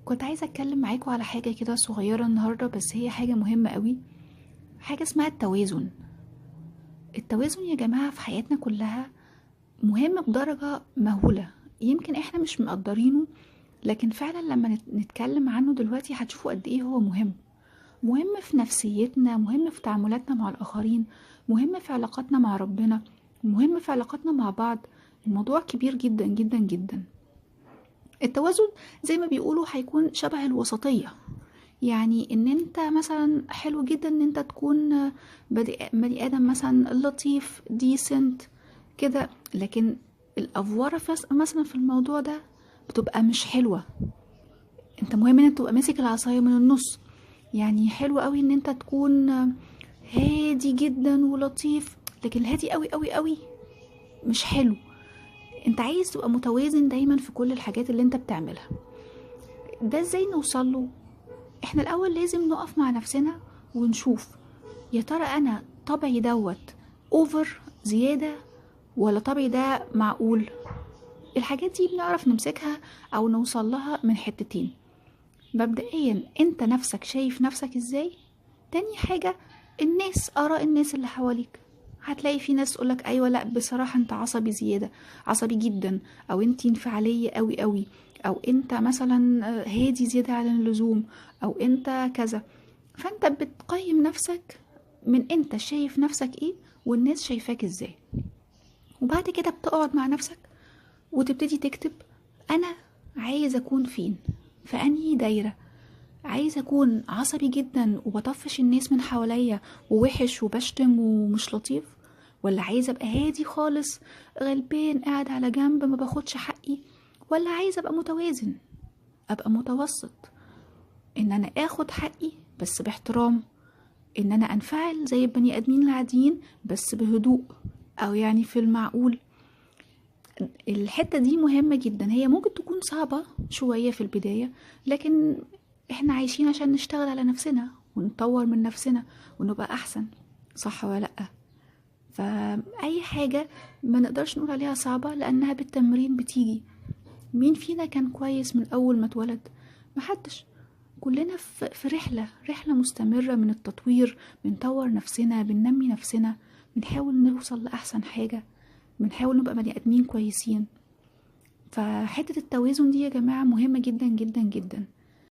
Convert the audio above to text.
كنت عايزة اتكلم معاكم على حاجة كده صغيرة النهاردة، بس هي حاجة مهمة قوي. حاجة اسمها التوازن. التوازن يا جماعة في حياتنا كلها مهم بدرجة مهولة. يمكن احنا مش مقدرينه، لكن فعلا لما نتكلم عنه دلوقتي هتشوفوا قد ايه هو مهم. مهم في نفسيتنا، مهم في تعاملاتنا مع الآخرين، مهم في علاقاتنا مع ربنا، مهم في علاقاتنا مع بعض. الموضوع كبير جدا جدا جدا. التوازن زي ما بيقولوا هيكون شبه الوسطية. يعني ان انت مثلا حلو جدا ان انت تكون بني ادم مثلا لطيف ديسنت كده، لكن الافوره مثلا في الموضوع ده بتبقى مش حلوه. انت مهم ان انت تبقى ماسك العصايه من النص. يعني حلو قوي ان انت تكون هادي جدا ولطيف، لكن الهادي قوي قوي قوي مش حلو. انت عايز تبقى متوازن دايما في كل الحاجات اللي انت بتعملها. ده ازاي نوصل له؟ احنا الاول لازم نقف مع نفسنا ونشوف يا ترى انا طبعي دوت اوفر زيادة ولا طبعي ده معقول. الحاجات دي بنعرف نمسكها او نوصل لها من حتتين. مبدئيا انت نفسك شايف نفسك ازاي. تاني حاجة الناس، اراء الناس اللي حواليك. هتلاقي في ناس تقولك ايوه لا بصراحة انت عصبي زيادة، عصبي جدا، او انت انفعالية قوي قوي، او انت مثلا هادي زيادة عن اللزوم، او انت كذا. فانت بتقيم نفسك من انت شايف نفسك ايه والناس شايفاك ازاي. وبعد كده بتقعد مع نفسك وتبتدي تكتب انا عايز اكون فين، في انهي دايرة. عايز اكون عصبي جدا وبطفش الناس من حواليا ووحش وبشتم ومش لطيف، ولا عايز ابقى هادي خالص غلبان قاعد على جنب ما باخدش حقي، ولا عايز ابقى متوازن، ابقى متوسط، ان انا اخد حقي بس باحترام، ان انا انفعل زي البني ادمين العاديين بس بهدوء، او يعني في المعقول. الحتة دي مهمة جدا. هي ممكن تكون صعبة شوية في البداية، لكن احنا عايشين عشان نشتغل على نفسنا ونطور من نفسنا ونبقى احسن، صح ولا لأ؟ فأي حاجة ما نقدرش نقول عليها صعبة لأنها بالتمرين بتيجي. مين فينا كان كويس من أول ما اتولد؟ محدش. كلنا في رحلة مستمرة من التطوير، بنطور نفسنا، بننمي نفسنا، بنحاول نوصل لأحسن حاجة، بنحاول نبقى بني آدمين كويسين. فحتة التوازن دي يا جماعة مهمة جدا جدا جدا.